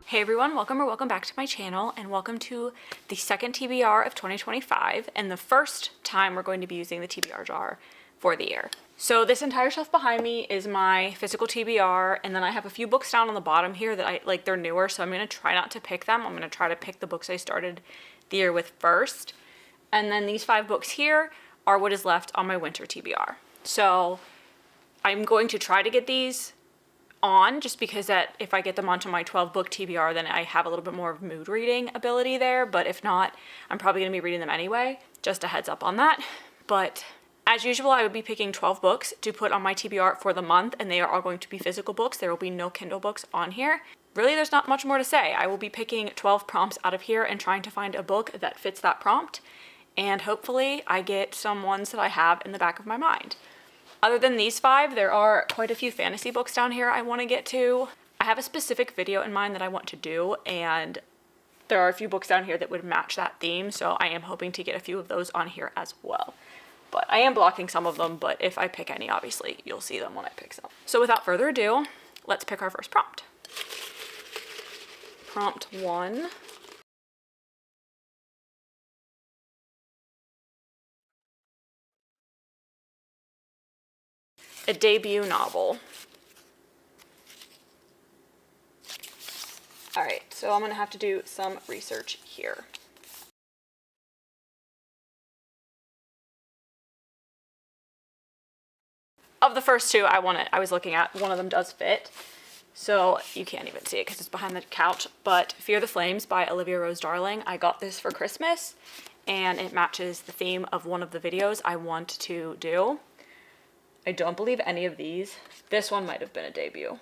Hey everyone, welcome back to my channel, and welcome to the second TBR of 2025, and the first time we're going to be using the TBR jar for the year. So this entire shelf behind me is my physical TBR, and then I have a few books down on the bottom here that they're newer, so I'm going to try not to pick them. I'm going to try to pick the books I started the year with first. And then these 5 books here are what is left on my winter TBR. So I'm going to try to get these on, just because that if I get them onto my 12 book TBR, then I have a little bit more of mood reading ability there. But if not, I'm probably going to be reading them anyway. Just a heads up on that. But as usual, I would be picking 12 books to put on my TBR for the month, and they are all going to be physical books. There will be no Kindle books on here. Really, there's not much more to say. I will be picking 12 prompts out of here and trying to find a book that fits that prompt. And hopefully I get some ones that I have in the back of my mind. Other than these 5, there are quite a few fantasy books down here I want to get to. I have a specific video in mind that I want to do, and there are a few books down here that would match that theme, so I am hoping to get a few of those on here as well. But I am blocking some of them, but if I pick any, obviously, you'll see them when I pick some. So without further ado, let's pick our first prompt. Prompt 1. A debut novel. All right, so I'm gonna have to do some research here. Of the first 2 I was looking at, one of them does fit. So you can't even see it because it's behind the couch, but Fear the Flames by Olivia Rose Darling. I got this for Christmas, and it matches the theme of one of the videos I want to do. I don't believe any of these. This one might have been a debut.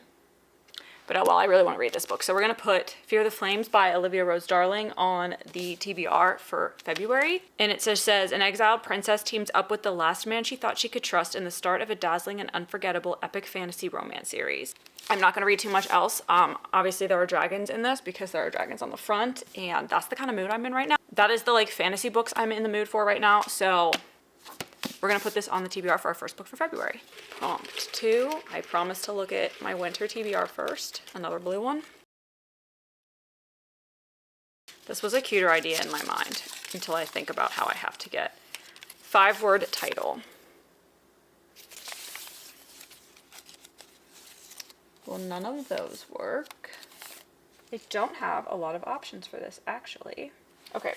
But oh well, I really want to read this book. So we're going to put Fear the Flames by Olivia Rose Darling on the TBR for February. And it says, an exiled princess teams up with the last man she thought she could trust in the start of a dazzling and unforgettable epic fantasy romance series. I'm not going to read too much else. Obviously there are dragons in this because there are dragons on the front, and that's the kind of mood I'm in right now. That is the fantasy books I'm in the mood for right now. So we're going to put this on the TBR for our first book for February. Prompt 2. I promise to look at my winter TBR first. Another blue one. This was a cuter idea in my mind until I think about how I have to get 5-word title. Well, none of those work. I don't have a lot of options for this, actually. Okay.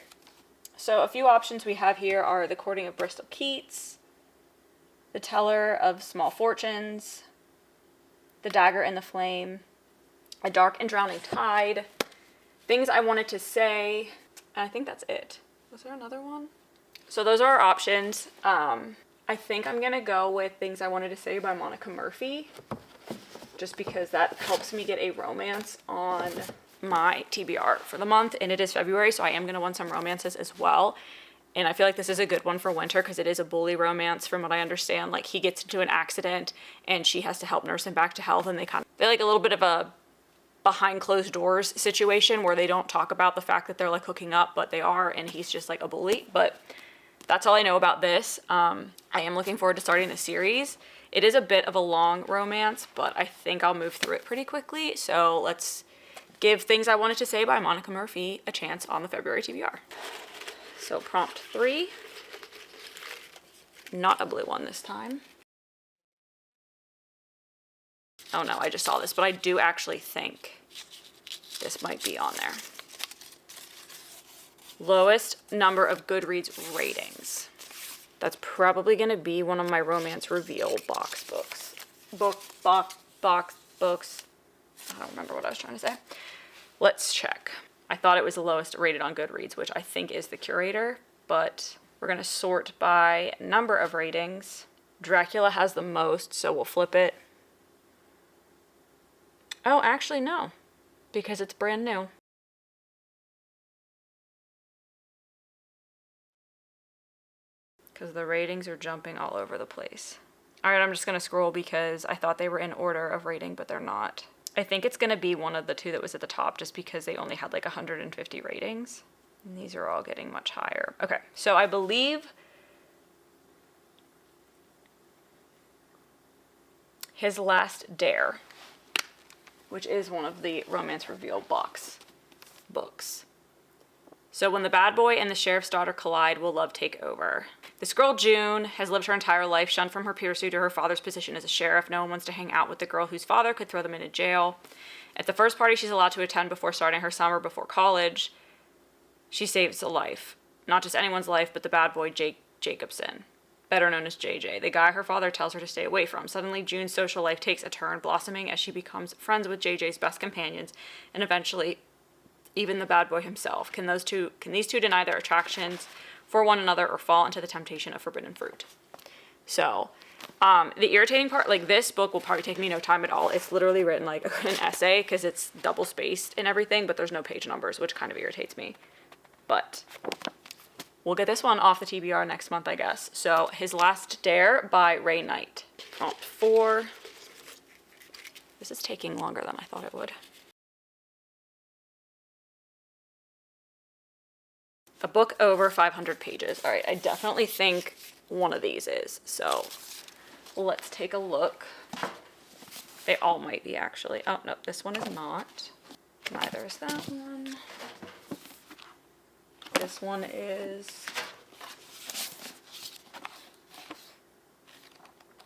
So a few options we have here are The Courting of Bristol Keats, The Teller of Small Fortunes, The Dagger and the Flame, A Dark and Drowning Tide, Things I Wanted to Say, and I think that's it. Was there another one? So those are our options. I think I'm going to go with Things I Wanted to Say by Monica Murphy, just because that helps me get a romance on my TBR for the month, and it is February, so I am going to want some romances as well. And I feel like this is a good one for winter because it is a bully romance from what I understand. Like, he gets into an accident and she has to help nurse him back to health, and they're like a little bit of a behind closed doors situation where they don't talk about the fact that they're like hooking up, but they are, and he's just like a bully. But that's all I know about this. I am looking forward to starting the series. It is a bit of a long romance, but I think I'll move through it pretty quickly. So let's give Things I Wanted to Say by Monica Murphy a chance on the February TBR. So prompt 3, not a blue one this time. Oh no, I just saw this, but I do actually think this might be on there. Lowest number of Goodreads ratings. That's probably going to be one of my romance reveal box books. Box books. I don't remember what I was trying to say. Let's check. I thought it was the lowest rated on Goodreads, which I think is The Curator, but we're going to sort by number of ratings. Dracula has the most, so we'll flip it. Oh, actually, no, because it's brand new. Because the ratings are jumping all over the place. All right, I'm just going to scroll because I thought they were in order of rating, but they're not. I think it's going to be one of the 2 that was at the top just because they only had like 150 ratings. And these are all getting much higher. Okay, so I believe His Last Dare which is one of the romance reveal books. So when the bad boy and the sheriff's daughter collide, will love take over? This girl, June, has lived her entire life shunned from her peers due to her father's position as a sheriff. No one wants to hang out with the girl whose father could throw them into jail. At the first party she's allowed to attend before starting her summer before college, she saves a life. Not just anyone's life, but the bad boy, Jacobson, better known as JJ, the guy her father tells her to stay away from. Suddenly, June's social life takes a turn, blossoming as she becomes friends with JJ's best companions, and eventually even the bad boy himself. Can these two deny their attractions for one another or fall into the temptation of forbidden fruit? So, the irritating part, like, this book will probably take me no time at all. It's literally written like an essay because it's double spaced and everything, but there's no page numbers, which kind of irritates me. But we'll get this one off the TBR next month, I guess. So, His Last Dare by Ray Knight. Prompt 4. This is taking longer than I thought it would. A book over 500 pages. All right, I definitely think one of these is. So let's take a look. They all might be, actually. Oh, no, this one is not. Neither is that one. This one is.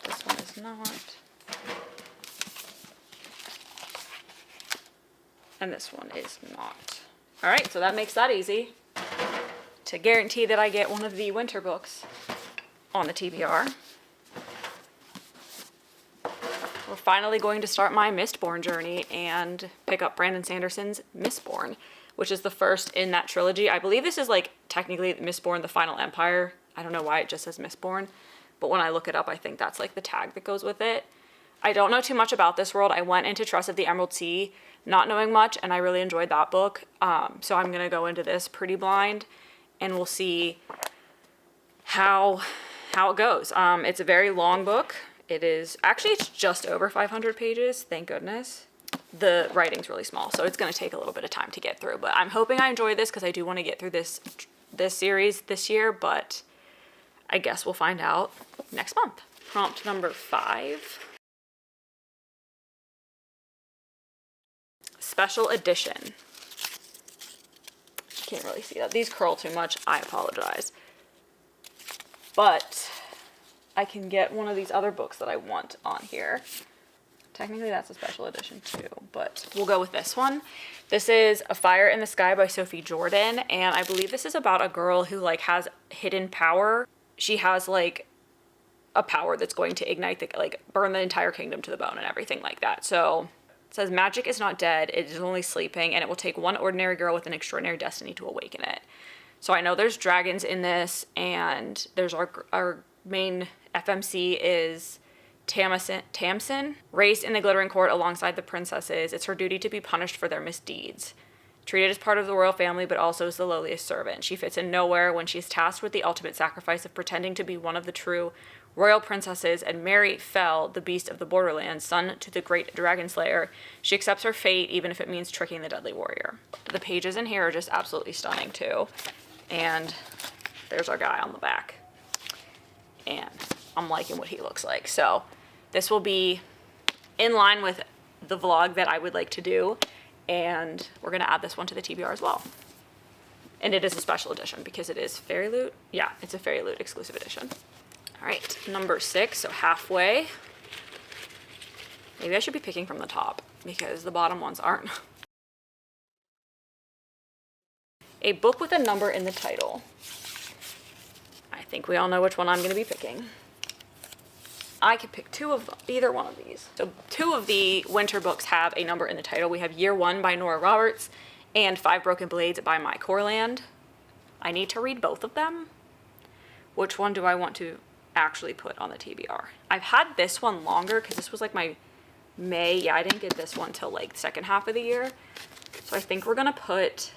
This one is not. And this one is not. All right, so that makes that easy to guarantee that I get one of the winter books on the TBR. We're finally going to start my Mistborn journey and pick up Brandon Sanderson's Mistborn, which is the first in that trilogy. I believe this is like technically Mistborn, the Final Empire. I don't know why it just says Mistborn, but when I look it up, I think that's like the tag that goes with it. I don't know too much about this world. I went into Trust of the Emerald Sea not knowing much, and I really enjoyed that book. So I'm gonna go into this pretty blind, and we'll see how it goes. It's a very long book. It's just over 500 pages, thank goodness. The writing's really small, so it's gonna take a little bit of time to get through, but I'm hoping I enjoy this because I do want to get through this series this year, but I guess we'll find out next month. Prompt number 5. Special edition. Can't really see that. These curl too much. I apologize. But I can get one of these other books that I want on here. Technically that's a special edition too, but we'll go with this one. This is A Fire in the Sky by Sophie Jordan, and I believe this is about a girl who like has hidden power. She has like a power that's going to ignite burn the entire kingdom to the bone and everything like that. So it says magic is not dead, it is only sleeping, and it will take one ordinary girl with an extraordinary destiny to awaken it. So I know there's dragons in this, and there's our main FMC is Tamsin. Raised in the glittering court alongside the princesses, it's her duty to be punished for their misdeeds. Treated as part of the royal family, but also as the lowliest servant. She fits in nowhere when she's tasked with the ultimate sacrifice of pretending to be one of the true royal princesses and marry Fel, the beast of the borderlands, son to the great dragon slayer. She accepts her fate, even if it means tricking the deadly warrior. The pages in here are just absolutely stunning, too. And there's our guy on the back. And I'm liking what he looks like. So this will be in line with the vlog that I would like to do. And we're going to add this one to the TBR as well. And it is a special edition because it is Fairy Loot. Yeah, it's a Fairy Loot exclusive edition. All right, number 6, so halfway. Maybe I should be picking from the top because the bottom ones aren't. A book with a number in the title. I think we all know which one I'm going to be picking. I could pick either one of these. So 2 of the winter books have a number in the title. We have Year One by Nora Roberts and Five Broken Blades by Mai Corland. I need to read both of them. Which one do I want to actually put on the TBR? I've had this one longer because this was like my May. Yeah, I didn't get this one till like the second half of the year. So I think we're going to put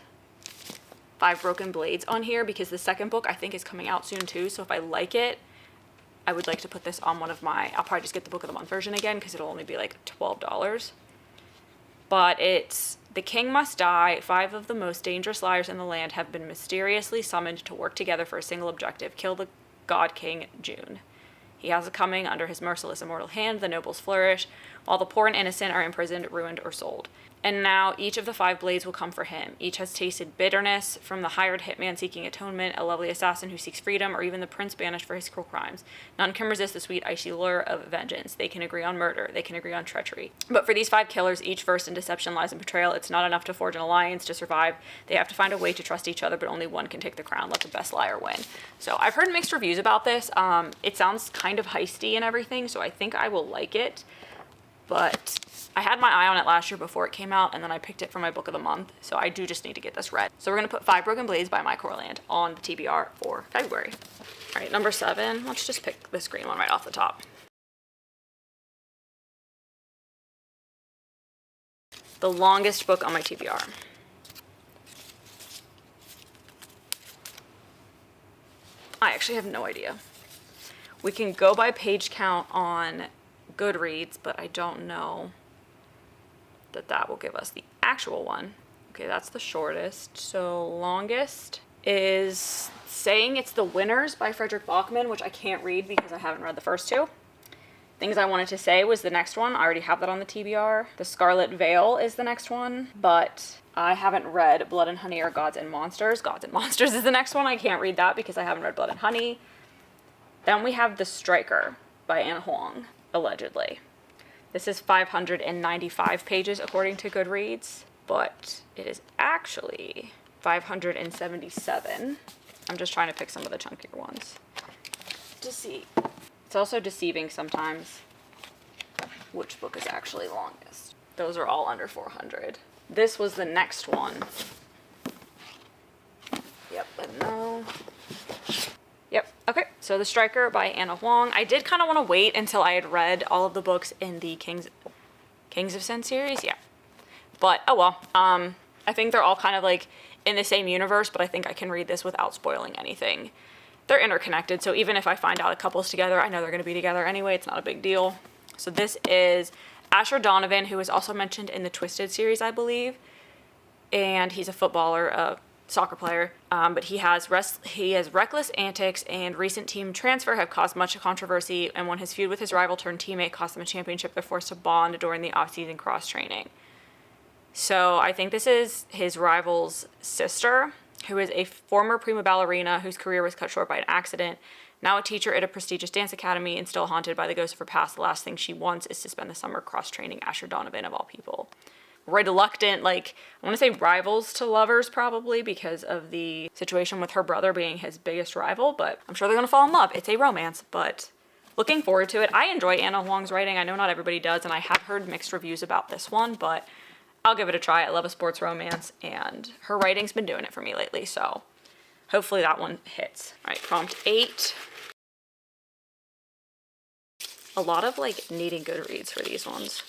Five Broken Blades on here because the second book I think is coming out soon too. So if I like it, I would like to put this on one of my, I'll probably just get the book of the month version again because it'll only be like $12. But it's The King Must Die. 5 of the most dangerous liars in the land have been mysteriously summoned to work together for a single objective: kill the God King June. He has it coming. Under his merciless immortal hand, the nobles flourish, while the poor and innocent are imprisoned, ruined, or sold. And now each of the 5 blades will come for him. Each has tasted bitterness, from the hired hitman seeking atonement, a lovely assassin who seeks freedom, or even the prince banished for his cruel crimes. None can resist the sweet, icy lure of vengeance. They can agree on murder. They can agree on treachery. But for these 5 killers, each versed in deception, lies, and betrayal, it's not enough to forge an alliance to survive. They have to find a way to trust each other, but only one can take the crown. Let the best liar win. So I've heard mixed reviews about this. It sounds kind of heisty and everything, so I think I will like it. But I had my eye on it last year before it came out, and then I picked it for my book of the month, so I do just need to get this read. So we're going to put 5 Broken Blades by Mike Horland on the TBR for February. All right, number 7. Let's just pick this green one right off the top. The longest book on my TBR. I actually have no idea. We can go by page count on Goodreads, but I don't know that will give us the actual one. Okay, that's the shortest. So longest is Saying It's the Winners by Frederick Bachman, which I can't read because I haven't read the first 2. Things I Wanted to Say was the next one. I already have that on the TBR. The Scarlet Veil is the next one, but I haven't read Blood and Honey or Gods and Monsters. Gods and Monsters is the next one. I can't read that because I haven't read Blood and Honey. Then we have The Striker by Anna Huang, allegedly. This is 595 pages according to Goodreads, but it is actually 577. I'm just trying to pick some of the chunkier ones to see. It's also deceiving sometimes which book is actually longest. Those are all under 400. This was the next one. Yep, and no. Yep, okay. So The Striker by Anna Huang. I did kind of want to wait until I had read all of the books in the Kings of Sin series, yeah. But, oh well. I think they're all kind of like in the same universe, but I think I can read this without spoiling anything. They're interconnected, so even if I find out a couple's together, I know they're going to be together anyway. It's not a big deal. So this is Asher Donovan, who is also mentioned in the Twisted series, I believe. And he's a footballer, a soccer player. But he has reckless antics, and recent team transfer have caused much controversy. And when his feud with his rival turned teammate cost them a championship, they're forced to bond during the off-season cross-training. So I think this is his rival's sister, who is a former prima ballerina whose career was cut short by an accident. Now a teacher at a prestigious dance academy and still haunted by the ghost of her past, the last thing she wants is to spend the summer cross-training Asher Donovan, of all people. Reluctant, like, I want to say rivals to lovers probably because of the situation with her brother being his biggest rival, but I'm sure they're going to fall in love. It's a romance, but looking forward to it. I enjoy Anna Huang's writing. I know not everybody does, and I have heard mixed reviews about this one, but I'll give it a try. I love a sports romance, and her writing's been doing it for me lately, so hopefully that one hits. All right, prompt 8. A lot of, like, needing Goodreads for these ones.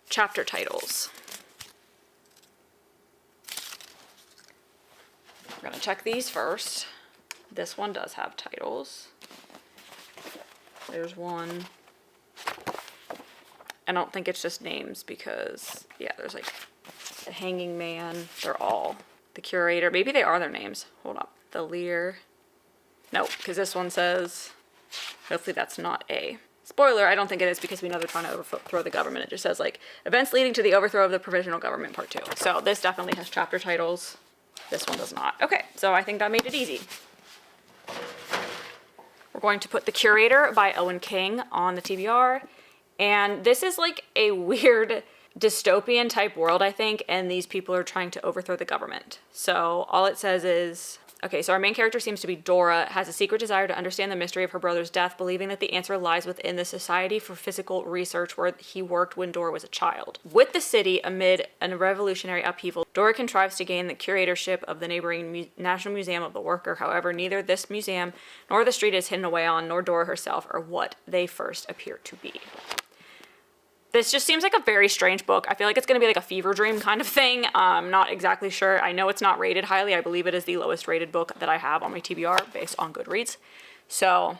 Chapter titles. We're going to check these first. This one does have titles. There's one. I don't think it's just names because, yeah, there's like the Hanging Man. They're all the Curator. Maybe they are their names. Hold up. The Lear. No, because this one says, hopefully that's not a spoiler. I don't think it is because we know they're trying to overthrow the government. It just says like events leading to the overthrow of the provisional government part 2. So this definitely has chapter titles. This one does not. Okay, so I think that made it easy. We're going to put The Curator by Owen King on the TBR. And this is like a weird dystopian type world, I think, and these people are trying to overthrow the government. So all it says is, okay, so our main character seems to be Dora, has a secret desire to understand the mystery of her brother's death, believing that the answer lies within the Society for Physical Research where he worked when Dora was a child. With the city amid a revolutionary upheaval, Dora contrives to gain the curatorship of the neighboring National Museum of the Worker. However, neither this museum nor the street is hidden away on, nor Dora herself are what they first appear to be. This just seems like a very strange book. I feel like it's going to be like a fever dream kind of thing. I'm not exactly sure. I know it's not rated highly. I believe it is the lowest rated book that I have on my TBR based on Goodreads. So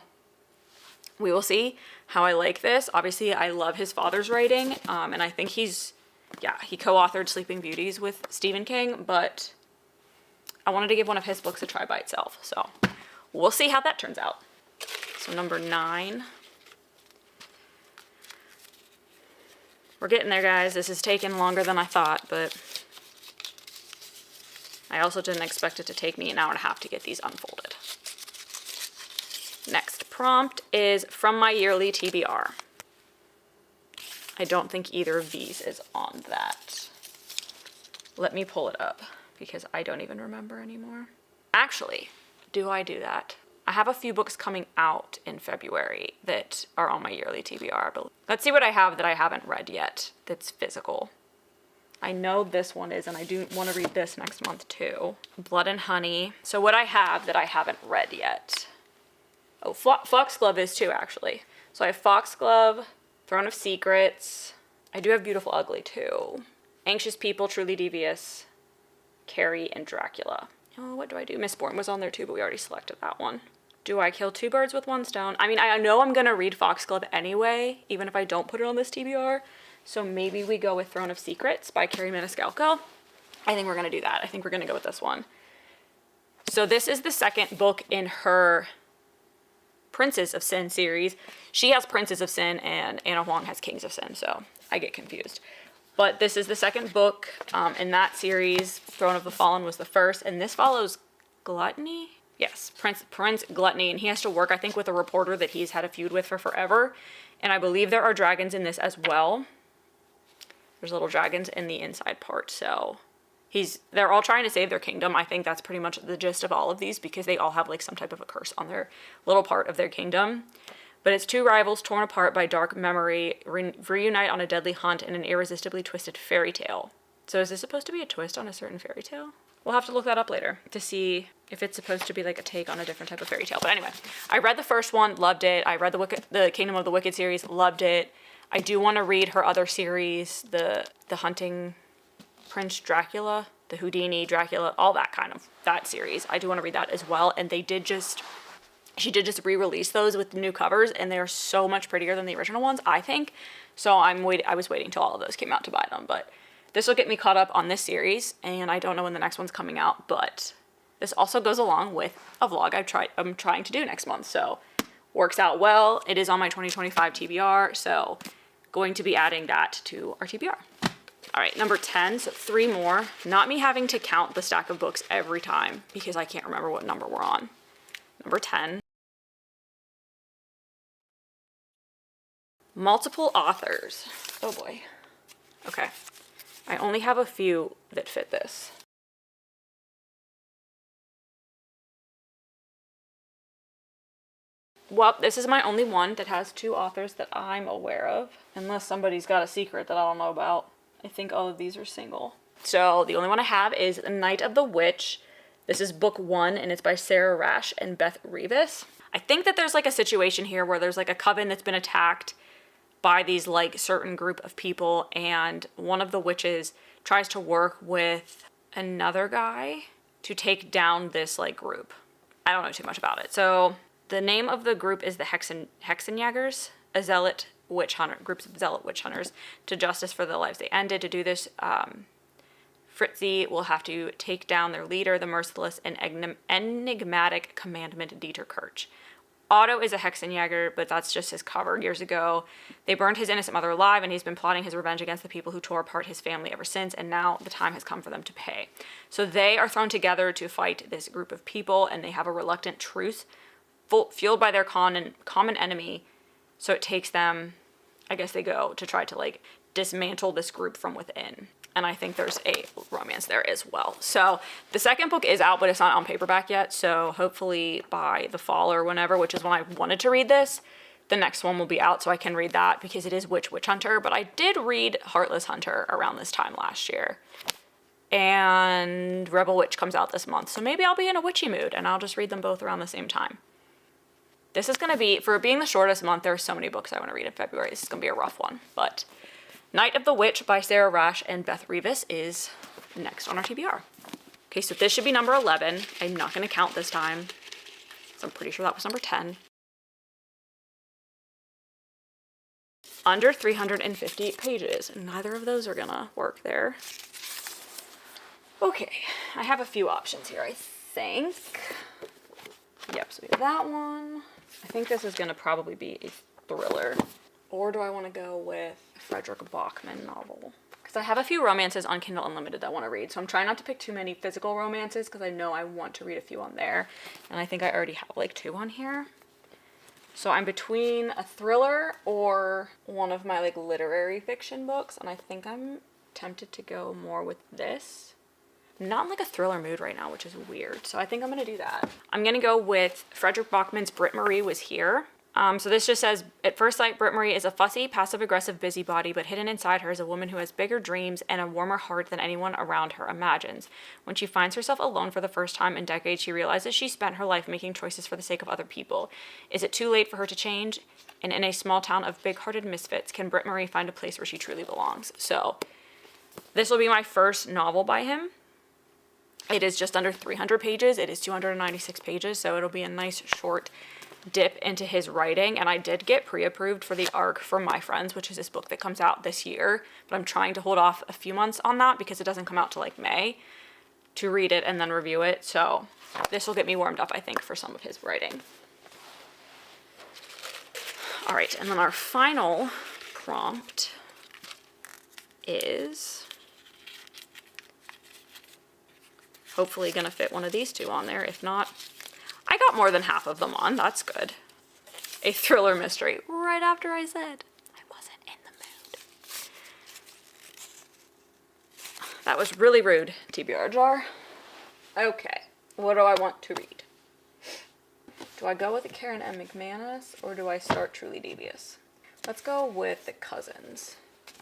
we will see how I like this. Obviously, I love his father's writing. And I think he co-authored Sleeping Beauties with Stephen King. But I wanted to give one of his books a try by itself. So we'll see how that turns out. So number 9. We're getting there, guys. This is taking longer than I thought, but I also didn't expect it to take me an hour and a half to get these unfolded. Next prompt is from my yearly TBR. I don't think either of these is on that. Let me pull it up because I don't even remember anymore. Actually, do I do that? I have a few books coming out in February that are on my yearly TBR. But let's see what I have that I haven't read yet that's physical. I know this one is, and I do want to read this next month too. Blood and Honey. So what I have that I haven't read yet. Oh, Foxglove is too, actually. So I have Foxglove, Throne of Secrets. I do have Beautiful Ugly too. Anxious People, Truly Devious, Carrie, and Dracula. Oh, what do I do? Mistborn was on there too, but we already selected that one. Do I kill 2 birds with 1 stone? I mean, I know I'm gonna read Foxglove anyway, even if I don't put it on this TBR. So maybe we go with Throne of Secrets by Carrie Maniscalco. I think we're gonna do that. I think we're gonna go with this one. So this is the second book in her Princes of Sin series. She has Princes of Sin and Anna Huang has Kings of Sin, so I get confused. But this is the second book in that series. Throne of the Fallen was the first, and this follows Gluttony? Yes, Prince Gluttony, and he has to work, I think, with a reporter that he's had a feud with for forever. And I believe there are dragons in this as well. There's little dragons in the inside part, so they're all trying to save their kingdom. I think that's pretty much the gist of all of these because they all have like some type of a curse on their little part of their kingdom. But it's 2 rivals torn apart by dark memory reunite on a deadly hunt in an irresistibly twisted fairy tale. So is this supposed to be a twist on a certain fairy tale? We'll have to look that up later to see if it's supposed to be like a take on a different type of fairy tale. But anyway, I read the first one, loved it. I read the Kingdom of the Wicked series, loved it. I do want to read her other series, the Hunting Prince Dracula, the Houdini Dracula, all that kind of, that series. I do want to read that as well. And she did just re-release those with new covers, and they are so much prettier than the original ones, I think. So I was waiting till all of those came out to buy them, but this will get me caught up on this series, and I don't know when the next one's coming out, but this also goes along with a vlog I'm trying to do next month, so works out well. It is on my 2025 TBR, so going to be adding that to our TBR. All right, number 10, so 3 more. Not me having to count the stack of books every time because I can't remember what number we're on. Number 10. Multiple authors. Oh boy. Okay. I only have a few that fit this. Well, this is my only one that has 2 authors that I'm aware of. Unless somebody's got a secret that I don't know about. I think all of these are single. So the only one I have is Night of the Witch. This is book 1, and it's by Sarah Rash and Beth Revis. I think that there's like a situation here where there's like a coven that's been attacked by these like certain group of people, and one of the witches tries to work with another guy to take down this like group. I don't know too much about it. So the name of the group is the Hexenjägers, a zealot witch hunter, groups of zealot witch hunters to justice for the lives they ended. To do this, Fritzi will have to take down their leader, the merciless and enigmatic Commandment Dieter Kirch. Otto is a Hexenjäger, but that's just his cover. Years ago, they burned his innocent mother alive, and he's been plotting his revenge against the people who tore apart his family ever since, and now the time has come for them to pay. So they are thrown together to fight this group of people, and they have a reluctant truce fueled by their common enemy. So it takes them, I guess they go to try to like dismantle this group from within. And I think there's a romance there as well. So the second book is out, but it's not on paperback yet. So hopefully by the fall or whenever, which is when I wanted to read this, the next one will be out so I can read that because it is Witch Hunter. But I did read Heartless Hunter around this time last year. And Rebel Witch comes out this month. So maybe I'll be in a witchy mood and I'll just read them both around the same time. This is going to be, for being the shortest month, there are so many books I want to read in February. This is going to be a rough one. But Night of the Witch by Sarah Rash and Beth Revis is next on our TBR. Okay, so this should be number 11. I'm not going to count this time. So I'm pretty sure that was number 10. Under 350 pages. Neither of those are going to work there. Okay, I have a few options here, I think. Yep, so we have that one. I think this is gonna probably be a thriller. Or do I wanna go with a Frederick Bachman novel? Because I have a few romances on Kindle Unlimited that I wanna read, so I'm trying not to pick too many physical romances because I know I want to read a few on there. And I think I already have like 2 on here. So I'm between a thriller or one of my like literary fiction books, and I think I'm tempted to go more with this. I'm not in like a thriller mood right now, which is weird, so I think I'm gonna do that. I'm gonna go with Frederick Bachman's Britt Marie Was Here. So this just says, at first sight, Britt Marie is a fussy, passive-aggressive busybody, but hidden inside her is a woman who has bigger dreams and a warmer heart than anyone around her imagines. When she finds herself alone for the first time in decades, she realizes she spent her life making choices for the sake of other people. Is it too late for her to change? And in a small town of big-hearted misfits, can Britt Marie find a place where she truly belongs? So this will be my first novel by him. It is just under 300 pages. It is 296 pages, so it'll be a nice short dip into his writing. And I did get pre-approved for the ARC for My Friends, which is this book that comes out this year, but I'm trying to hold off a few months on that because it doesn't come out till like May to read it and then review it. So this will get me warmed up, I think, for some of his writing. All right, and then our final prompt is hopefully gonna fit one of these 2 on there. If not, I got more than half of them on. That's good. A thriller mystery. Right after I said I wasn't in the mood. That was really rude, TBR jar. Okay, what do I want to read? Do I go with the Karen M. McManus or do I start Truly Devious? Let's go with The Cousins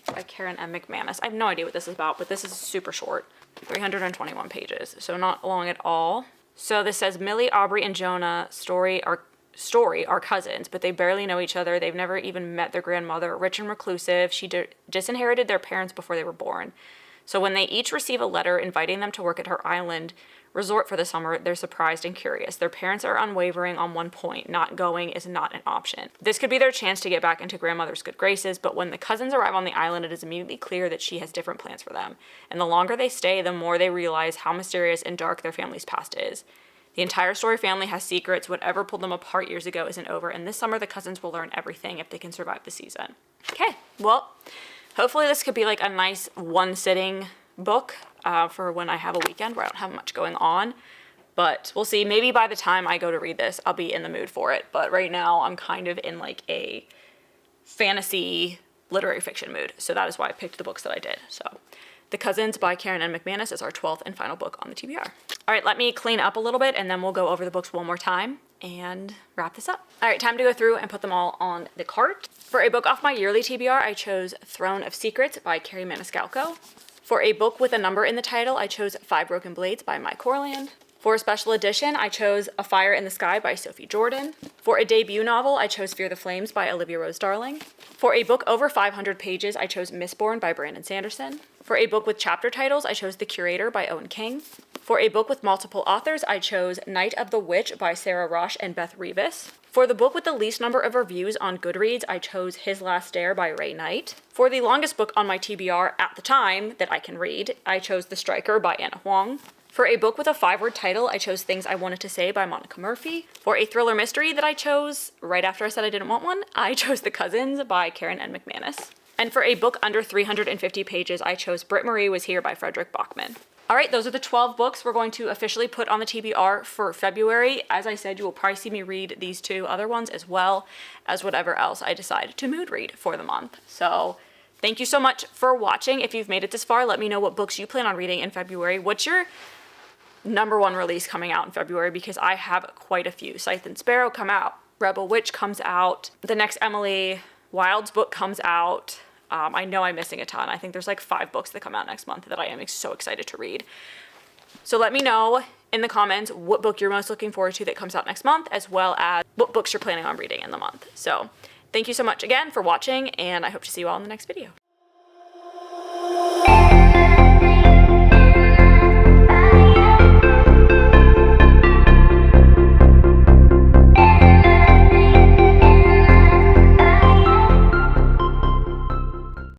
by Karen M. McManus. I have no idea what this is about, but this is super short. 321 pages, so not long at all. So this says, Millie, Aubrey, and Jonah story are cousins, but they barely know each other. They've never even met their grandmother. Rich and reclusive, she disinherited their parents before they were born. So when they each receive a letter inviting them to work at her island resort for the summer, they're surprised and curious. Their parents are unwavering on one point. Not going is not an option. This could be their chance to get back into grandmother's good graces, but when the cousins arrive on the island, it is immediately clear that she has different plans for them. And the longer they stay, the more they realize how mysterious and dark their family's past is. The entire Story family has secrets. Whatever pulled them apart years ago isn't over, and this summer the cousins will learn everything if they can survive the season. Okay, well, hopefully this could be like a nice one-sitting book for when I have a weekend where I don't have much going on. But we'll see. Maybe by the time I go to read this, I'll be in the mood for it. But right now, I'm kind of in like a fantasy literary fiction mood. So that is why I picked the books that I did. So The Cousins by Karen N. McManus is our 12th and final book on the TBR. All right, let me clean up a little bit and then we'll go over the books one more time and wrap this up. All right, time to go through and put them all on the cart. For a book off my yearly TBR, I chose Throne of Secrets by Carrie Maniscalco. For a book with a number in the title, I chose Five Broken Blades by Mike Corland. For a special edition, I chose A Fire in the Sky by Sophie Jordan. For a debut novel, I chose Fear the Flames by Olivia Rose Darling. For a book over 500 pages, I chose Mistborn by Brandon Sanderson. For a book with chapter titles, I chose The Curator by Owen King. For a book with multiple authors, I chose Night of the Witch by Sarah Rosh and Beth Revis. For the book with the least number of reviews on Goodreads, I chose His Last Dare by Ray Knight. For the longest book on my TBR at the time that I can read, I chose The Striker by Anna Huang. For a book with a 5-word title, I chose Things I Wanted to Say by Monica Murphy. For a thriller mystery that I chose right after I said I didn't want one, I chose The Cousins by Karen N. McManus. And for a book under 350 pages, I chose Britt Marie Was Here by Frederick Bachman. All right, those are the 12 books we're going to officially put on the TBR for February. As I said, you will probably see me read these 2 other ones as well as whatever else I decide to mood read for the month. So thank you so much for watching. If you've made it this far, let me know what books you plan on reading in February. What's your #1 release coming out in February? Because I have quite a few. Scythe and Sparrow come out. Rebel Witch comes out. The next Emily Wilde's book comes out. I know I'm missing a ton. I think there's like 5 books that come out next month that I am so excited to read. So let me know in the comments what book you're most looking forward to that comes out next month, as well as what books you're planning on reading in the month. So thank you so much again for watching, and I hope to see you all in the next video.